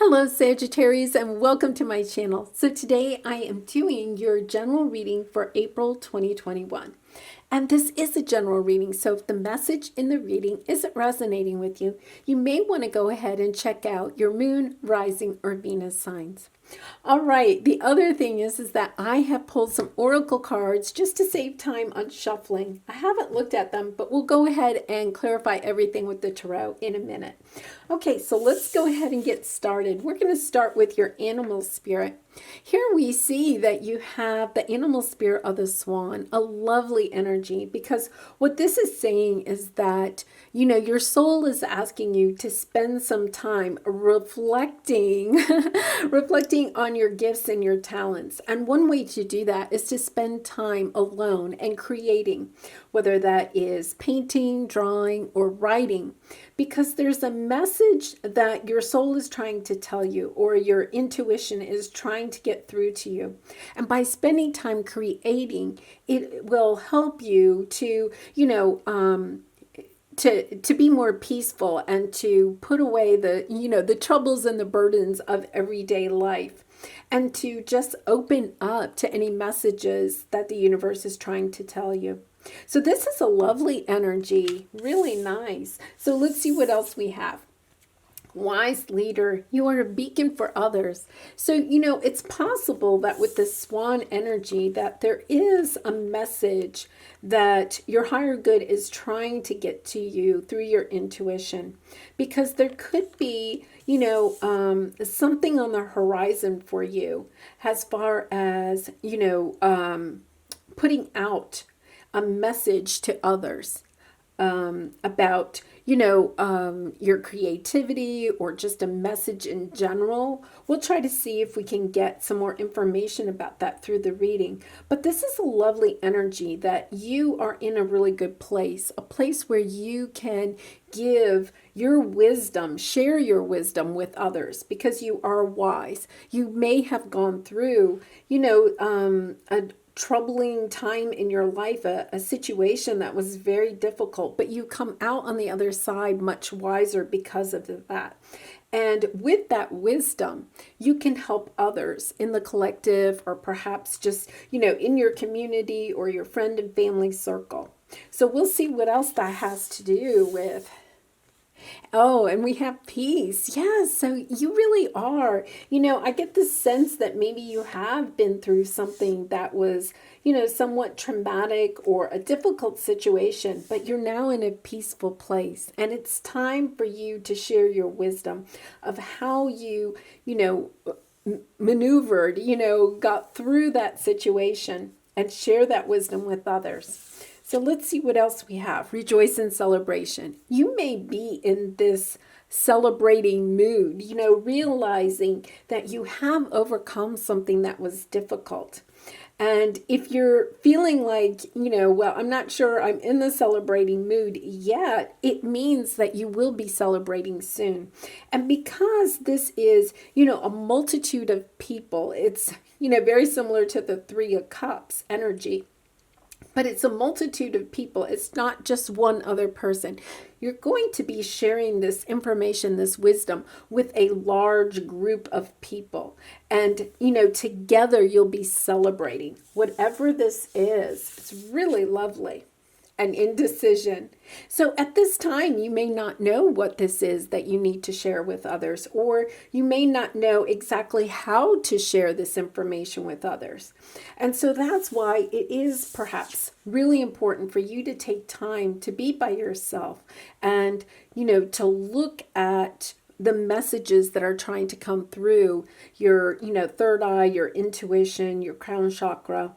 Hello Sagittarius and welcome to my channel. So today I am doing your general reading for April 2021. And this is a general reading, so if the message in the reading isn't resonating with you, you may want to go ahead and check out your moon, rising, or Venus signs. All right, the other thing is that I have pulled some oracle cards just to save time on shuffling. I haven't looked at them, but we'll go ahead and clarify everything with the tarot in a minute. Okay, so let's go ahead and get started. We're going to start with your animal spirit. Here we see that you have the animal spirit of the swan, a lovely energy, because what this is saying is that, you know, your soul is asking you to spend some time reflecting, reflecting on your gifts and your talents. And one way to do that is to spend time alone and creating, whether that is painting, drawing, or writing, because there's a message that your soul is trying to tell you, or your intuition is trying to get through to you. And by spending time creating, it will help you to, to be more peaceful and to put away the troubles and the burdens of everyday life, and to just open up to any messages that the universe is trying to tell you. So this is a lovely energy, really nice. So let's see what else we have. Wise leader, you are a beacon for others. So, it's possible that with the swan energy that there is a message that your higher good is trying to get to you through your intuition, because there could be, something on the horizon for you as far as, putting out a message to others about, your creativity, or just a message in general. We'll try to see if we can get some more information about that through the reading. But this is a lovely energy that you are in a really good place, a place where you can give your wisdom, share your wisdom with others, because you are wise. You may have gone through, a troubling time in your life, a situation that was very difficult, but you come out on the other side much wiser because of that. And with that wisdom, you can help others in the collective, or perhaps just, in your community or your friend and family circle. So we'll see what else that has to do with. Oh, and we have peace. Yes, so you really are. I get the sense that maybe you have been through something that was, somewhat traumatic or a difficult situation, but you're now in a peaceful place. And it's time for you to share your wisdom of how you, maneuvered, got through that situation, and share that wisdom with others. So let's see what else we have. Rejoice in celebration. You may be in this celebrating mood, realizing that you have overcome something that was difficult. And if you're feeling like, well, I'm not sure I'm in the celebrating mood yet, it means that you will be celebrating soon. And because this is, a multitude of people, it's, very similar to the Three of Cups energy. But it's a multitude of people. It's not just one other person. You're going to be sharing this information, this wisdom, with a large group of people. And, together you'll be celebrating. Whatever this is, it's really lovely. An indecision. So at this time, you may not know what this is that you need to share with others, or you may not know exactly how to share this information with others. And so that's why it is perhaps really important for you to take time to be by yourself and, to look at the messages that are trying to come through your, third eye, your intuition, your crown chakra,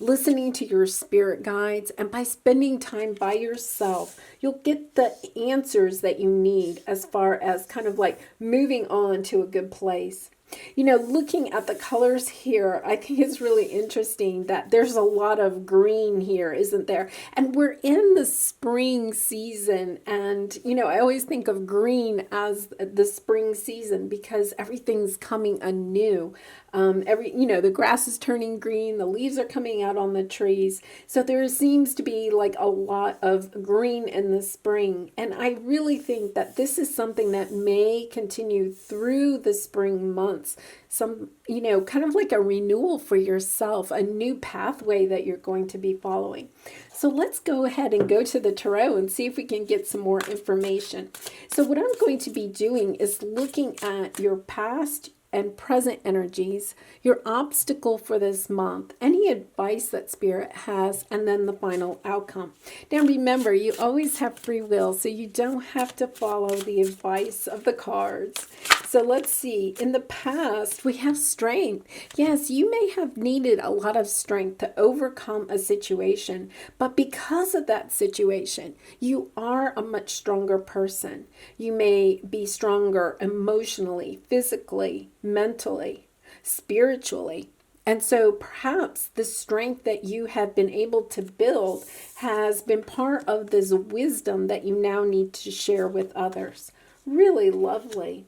listening to your spirit guides. And by spending time by yourself, you'll get the answers that you need as far as kind of like moving on to a good place. You know, looking at the colors here, I think it's really interesting that there's a lot of green here, isn't there? And we're in the spring season. And, you know, I always think of green as the spring season because everything's coming anew. The grass is turning green, the leaves are coming out on the trees. So there seems to be like a lot of green in the spring. And I really think that this is something that may continue through the spring months. Some, kind of like a renewal for yourself, a new pathway that you're going to be following. So let's go ahead and go to the tarot and see if we can get some more information. So what I'm going to be doing is looking at your past and present energies, your obstacle for this month, any advice that Spirit has, and then the final outcome. Now remember, you always have free will, so you don't have to follow the advice of the cards. So let's see. In the past, we have strength. Yes, you may have needed a lot of strength to overcome a situation, but because of that situation, you are a much stronger person. You may be stronger emotionally, physically, mentally, spiritually. And so perhaps the strength that you have been able to build has been part of this wisdom that you now need to share with others. Really lovely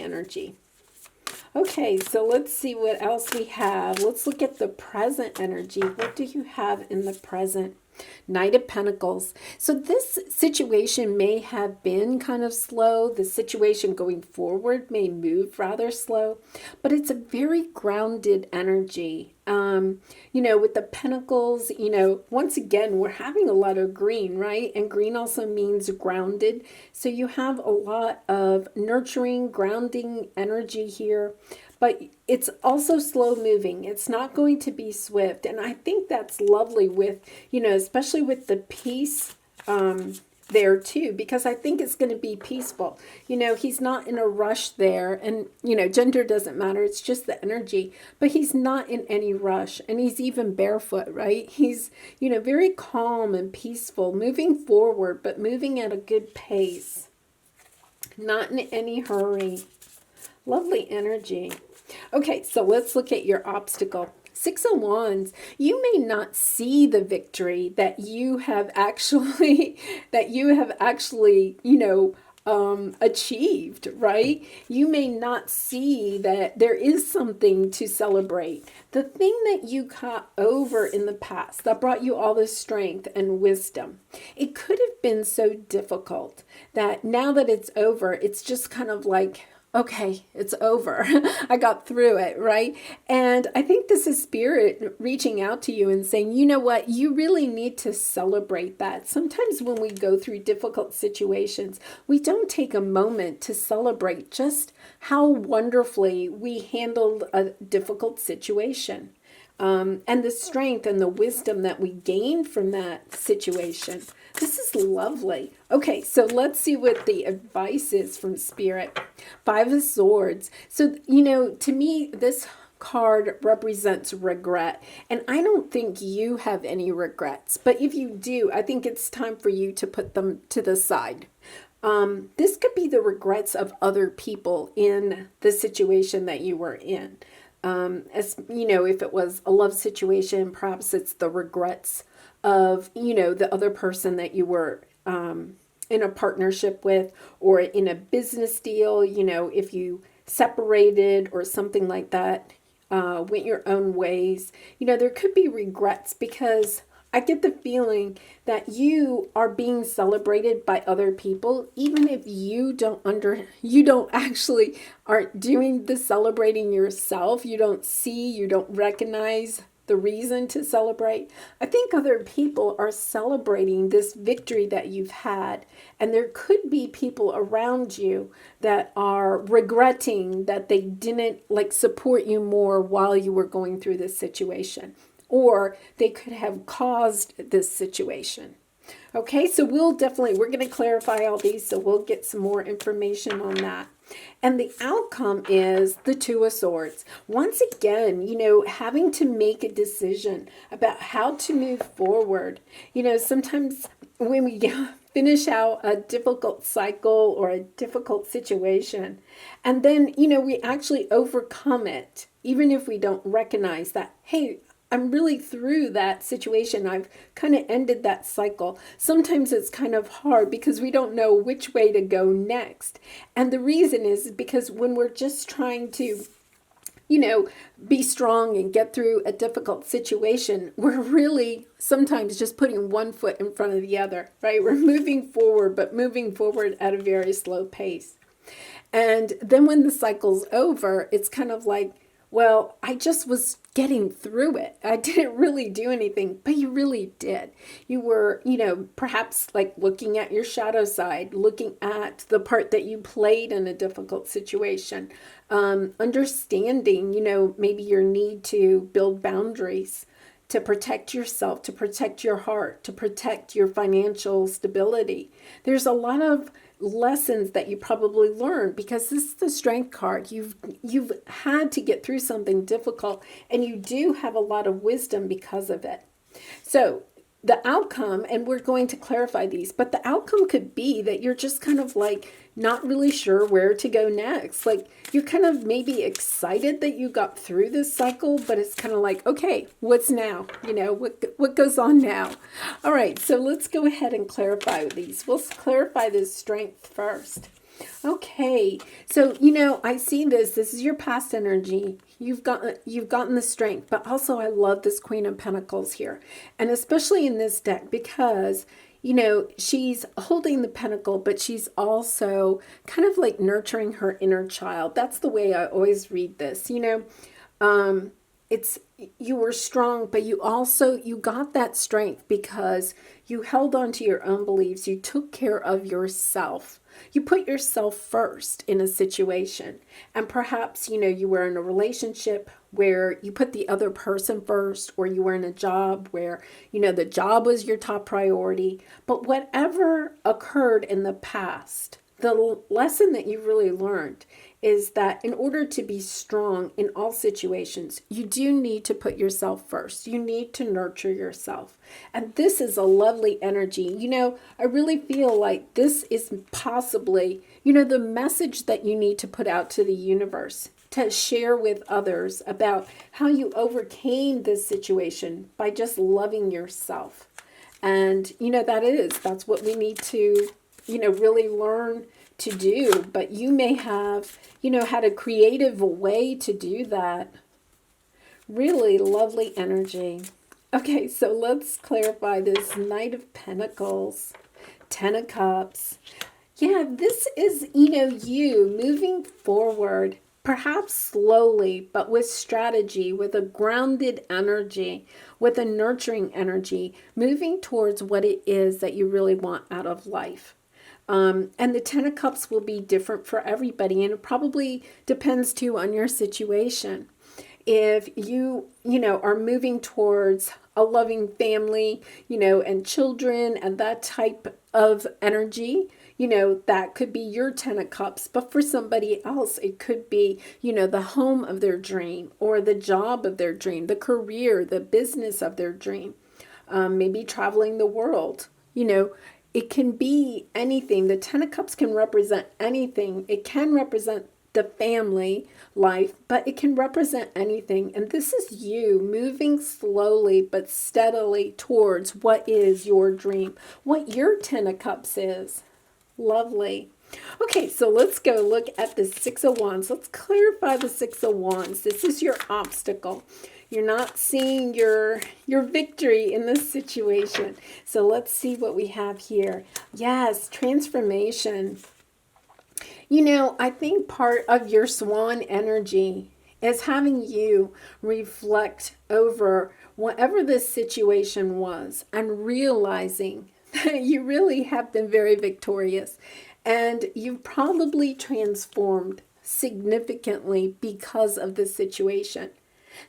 energy. Okay, so let's see what else we have. Let's look at the present energy. What do you have in the present? Knight of Pentacles. So this situation may have been kind of slow. The situation going forward may move rather slow, but it's a very grounded energy. With the Pentacles, once again, we're having a lot of green, right? And green also means grounded. So you have a lot of nurturing, grounding energy here. But it's also slow moving. It's not going to be swift. And I think that's lovely with, especially with the peace there too, because I think it's going to be peaceful. He's not in a rush there. And, gender doesn't matter. It's just the energy. But he's not in any rush. And he's even barefoot, right? He's, very calm and peaceful, moving forward, but moving at a good pace. Not in any hurry. Lovely energy. Okay, so let's look at your obstacle. Six of Wands. You may not see the victory that you have actually, achieved, right? You may not see that there is something to celebrate. The thing that you got over in the past that brought you all this strength and wisdom, it could have been so difficult that now that it's over, it's just kind of like, okay, it's over. I got through it, right? And I think this is Spirit reaching out to you and saying, you know what? You really need to celebrate that. Sometimes when we go through difficult situations, we don't take a moment to celebrate just how wonderfully we handled a difficult situation. And the strength and the wisdom that we gained from that situation. This is lovely. Okay, so let's see what the advice is from Spirit. Five of Swords. So, to me, this card represents regret. And I don't think you have any regrets. But if you do, I think it's time for you to put them to the side. This could be the regrets of other people in the situation that you were in. If it was a love situation, perhaps it's the regrets of, the other person that you were in a partnership with, or in a business deal, if you separated or something like that, went your own ways. There could be regrets because I get the feeling that you are being celebrated by other people, even if you aren't doing the celebrating yourself. You don't recognize the reason to celebrate. I think other people are celebrating this victory that you've had. And there could be people around you that are regretting that they didn't support you more while you were going through this situation. Or they could have caused this situation. Okay, so we're going to clarify all these, so we'll get some more information on that. And the outcome is the Two of Swords. Once again, having to make a decision about how to move forward. Sometimes when we finish out a difficult cycle or a difficult situation. And then, we actually overcome it, even if we don't recognize that, hey, I'm really through that situation. I've kind of ended that cycle. Sometimes it's kind of hard because we don't know which way to go next. And the reason is because when we're just trying to be strong and get through a difficult situation, we're really sometimes just putting one foot in front of the other, right? We're moving forward, but moving forward at a very slow pace. And then when the cycle's over, it's kind of like, well, I just was getting through it. I didn't really do anything, but you really did. You were, perhaps like looking at your shadow side, looking at the part that you played in a difficult situation, understanding, maybe your need to build boundaries, to protect yourself, to protect your heart, to protect your financial stability. There's a lot of lessons that you probably learned because this is the strength card. You've had to get through something difficult, and you do have a lot of wisdom because of it. So the outcome, and we're going to clarify these, but the outcome could be that you're just kind of like not really sure where to go next. Like you're kind of maybe excited that you got through this cycle, but it's kind of like, okay, what's now? What goes on now? All right, so let's go ahead and clarify these. We'll clarify this strength first. Okay, so I see this is your past energy. You've gotten the strength, but also I love this Queen of Pentacles here, and especially in this deck because she's holding the pentacle, but she's also kind of like nurturing her inner child. That's the way I always read this. It's you were strong, but you got that strength because you held on to your own beliefs. You took care of yourself. You put yourself first in a situation. And perhaps, you were in a relationship where you put the other person first, or you were in a job where, the job was your top priority. But whatever occurred in the past, the lesson that you really learned is that in order to be strong in all situations, you do need to put yourself first. You need to nurture yourself. And this is a lovely energy. I really feel like this is possibly, the message that you need to put out to the universe, to share with others about how you overcame this situation by just loving yourself. And, that's what we need to, really learn to do. But you may have, had a creative way to do that. Really lovely energy. Okay, so let's clarify this Knight of Pentacles, Ten of Cups. Yeah, this is, you moving forward, perhaps slowly, but with strategy, with a grounded energy, with a nurturing energy, moving towards what it is that you really want out of life. And the Ten of Cups will be different for everybody, and it probably depends too on your situation. If you, are moving towards a loving family, and children and that type of energy, that could be your Ten of Cups. But for somebody else, it could be, the home of their dream, or the job of their dream, the career, the business of their dream, maybe traveling the world, It can be anything. The Ten of Cups can represent anything. It can represent the family life, but it can represent anything. And this is you moving slowly but steadily towards what is your dream, what your Ten of Cups is. Lovely. Okay, so let's go look at the Six of Wands. Let's clarify the Six of Wands. This is your obstacle. You're not seeing your victory in this situation. So let's see what we have here. Yes, transformation. I think part of your swan energy is having you reflect over whatever this situation was and realizing that you really have been very victorious, and you've probably transformed significantly because of this situation.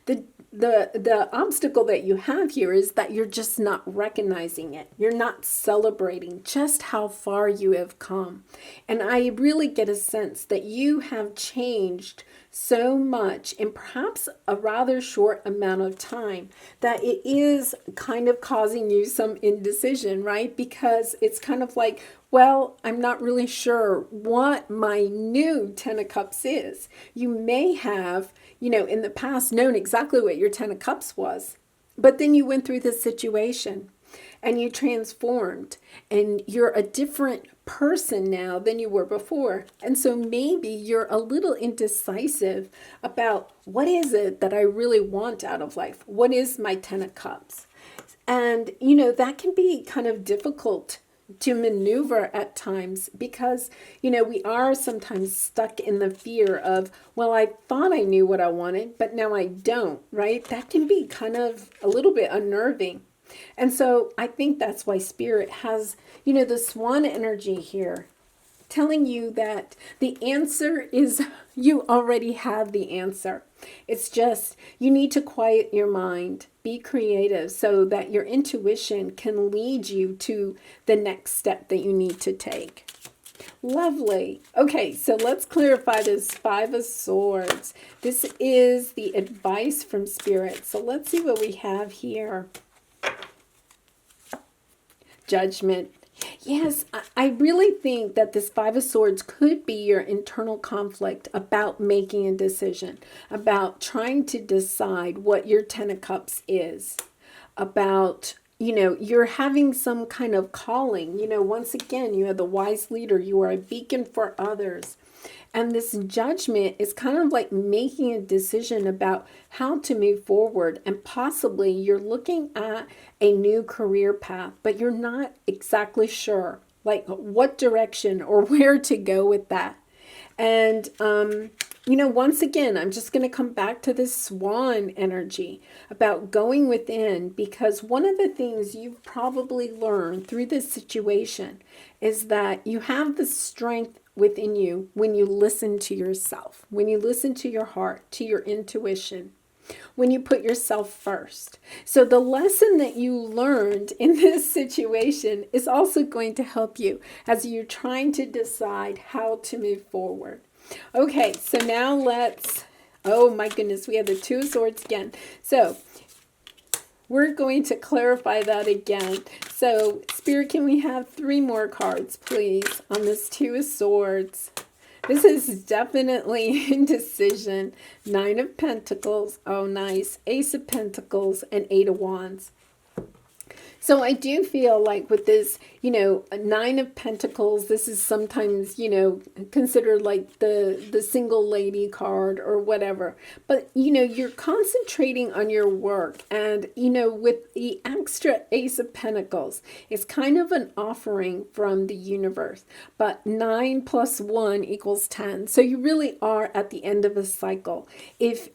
The obstacle that you have here is that you're just not recognizing it. You're not celebrating just how far you have come. And I really get a sense that you have changed so much in perhaps a rather short amount of time that it is kind of causing you some indecision, right? Because it's kind of like, well, I'm not really sure what my new Ten of Cups is. You may have, in the past known exactly what your Ten of Cups was, but then you went through this situation and you transformed and you're a different person now than you were before. And so maybe you're a little indecisive about what is it that I really want out of life? What is my Ten of Cups? And, that can be kind of difficult to maneuver at times because, we are sometimes stuck in the fear of, well, I thought I knew what I wanted, but now I don't, right? That can be kind of a little bit unnerving. And so I think that's why Spirit has, the swan energy here telling you that the answer is you already have the answer. It's just you need to quiet your mind, be creative so that your intuition can lead you to the next step that you need to take. Lovely. Okay, so let's clarify this Five of Swords. This is the advice from Spirit. So let's see what we have here. Judgment. Yes, I really think that this Five of Swords could be your internal conflict about making a decision, about trying to decide what your Ten of Cups is, about, you're having some kind of calling. Once again, you are the wise leader. You are a beacon for others. And this judgment is kind of like making a decision about how to move forward. And possibly you're looking at a new career path, but you're not exactly sure like what direction or where to go with that. And, once again, I'm just going to come back to this swan energy about going within, because one of the things you've probably learned through this situation is that you have the strength within you when you listen to yourself, when you listen to your heart, to your intuition, when you put yourself first. So the lesson that you learned in this situation is also going to help you as you're trying to decide how to move forward. Okay, so now oh my goodness, we have the Two of Swords again. So we're going to clarify that again. So, Spirit, can we have 3 more cards, please, on this Two of Swords? This is definitely indecision. 9 of Pentacles. Oh, nice. Ace of Pentacles and 8 of Wands. So I do feel like with this, 9 of Pentacles, this is sometimes, considered like the single lady card or whatever. But, you're concentrating on your work. And, with the extra Ace of Pentacles, it's kind of an offering from the universe. But 9 plus 1 equals 10. So you really are at the end of a cycle. If,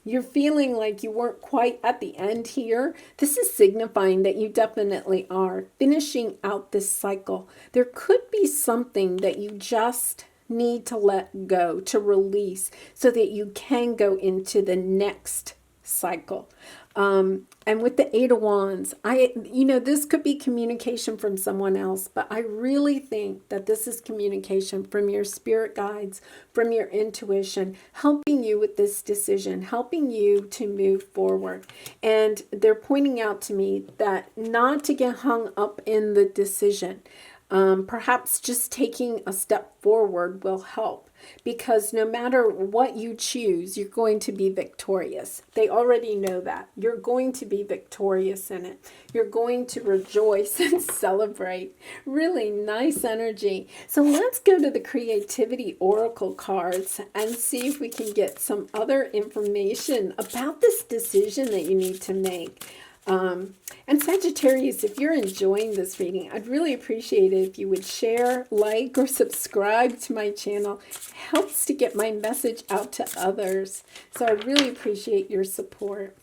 you're feeling like you weren't quite at the end here, this is signifying that you definitely are finishing out this cycle. There could be something that you just need to let go, to release, so that you can go into the next cycle. And with the 8 of Wands, this could be communication from someone else, but I really think that this is communication from your spirit guides, from your intuition, helping you with this decision, helping you to move forward. And they're pointing out to me that not to get hung up in the decision. Perhaps just taking a step forward will help, because no matter what you choose, you're going to be victorious. They already know that. You're going to be victorious in it. You're going to rejoice and celebrate. Really nice energy. So let's go to the Creativity Oracle cards and see if we can get some other information about this decision that you need to make. And Sagittarius, if you're enjoying this reading, I'd really appreciate it if you would share, like, or subscribe to my channel. It helps to get my message out to others. So I really appreciate your support.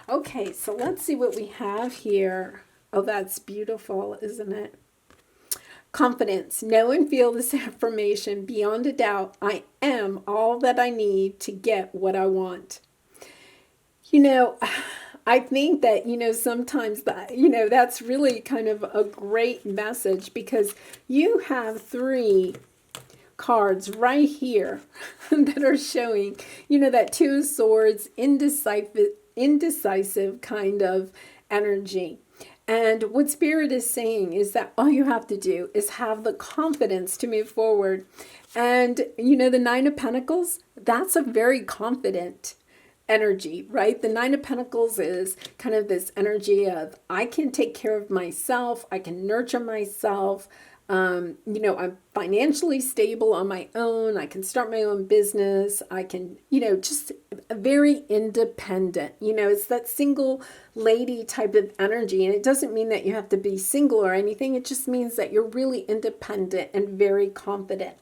Okay, so let's see what we have here. Oh, that's beautiful, isn't it? Confidence. Know and feel this affirmation beyond a doubt. I am all that I need to get what I want. I think that, sometimes that, that's really kind of a great message, because you have 3 cards right here that are showing, that Two of Swords, indecisive kind of energy. And what Spirit is saying is that all you have to do is have the confidence to move forward. And, the Nine of Pentacles, that's a very confident energy, right? The Nine of Pentacles is kind of this energy of, I can take care of myself. I can nurture myself. I'm financially stable on my own. I can start my own business. I can, just very independent. It's that single lady type of energy. And it doesn't mean that you have to be single or anything. It just means that you're really independent and very confident.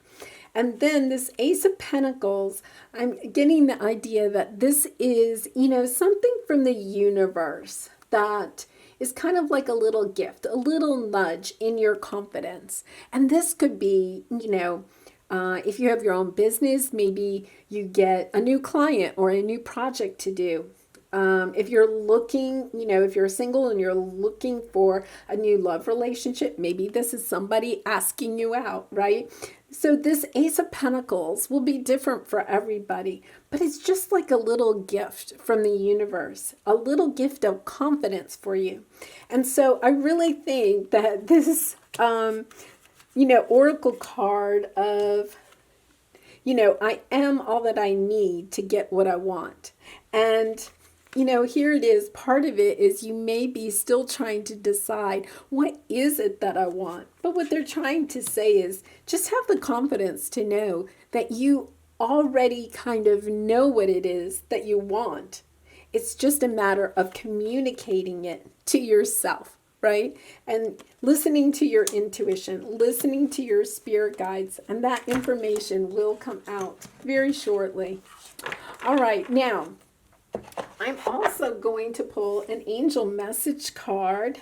And then this Ace of Pentacles, I'm getting the idea that this is, something from the universe that is kind of like a little gift, a little nudge in your confidence. And this could be, if you have your own business, maybe you get a new client or a new project to do. If you're looking, if you're single and you're looking for a new love relationship, maybe this is somebody asking you out, right? So this Ace of Pentacles will be different for everybody, but it's just like a little gift from the universe, a little gift of confidence for you. And so I really think that this, oracle card of, I am all that I need to get what I want. And here it is. Part of it is you may be still trying to decide, what is it that I want? But what they're trying to say is just have the confidence to know that you already kind of know what it is that you want. It's just a matter of communicating it to yourself, right? And listening to your intuition, listening to your spirit guides, and that information will come out very shortly. All right, now, I'm also going to pull an angel message card.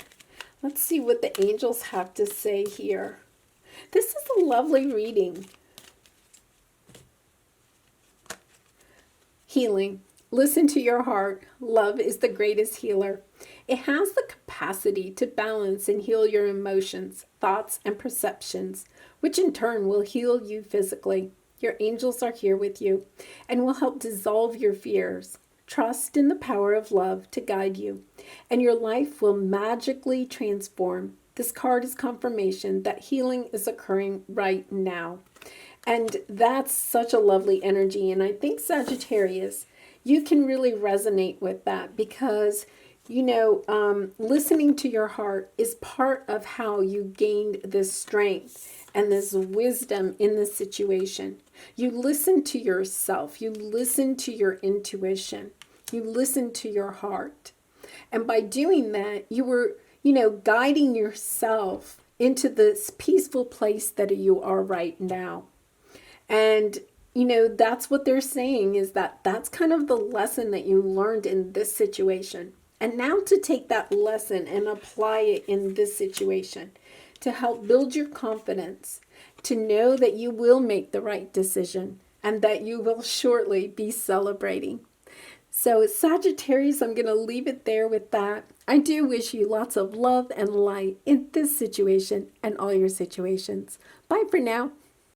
Let's see what the angels have to say here. This is a lovely reading. Healing. Listen to your heart. Love is the greatest healer. It has the capacity to balance and heal your emotions, thoughts, and perceptions, which in turn will heal you physically. Your angels are here with you and will help dissolve your fears. Trust in the power of love to guide you, and your life will magically transform. This card is confirmation that healing is occurring right now. And that's such a lovely energy. And I think, Sagittarius, you can really resonate with that because, listening to your heart is part of how you gained this strength and this wisdom in this situation. You listen to yourself. You listen to your intuition. You listen to your heart. And by doing that, you were, guiding yourself into this peaceful place that you are right now. And, that's what they're saying is that that's kind of the lesson that you learned in this situation. And now to take that lesson and apply it in this situation to help build your confidence, to know that you will make the right decision and that you will shortly be celebrating. So Sagittarius, I'm going to leave it there with that. I do wish you lots of love and light in this situation and all your situations. Bye for now.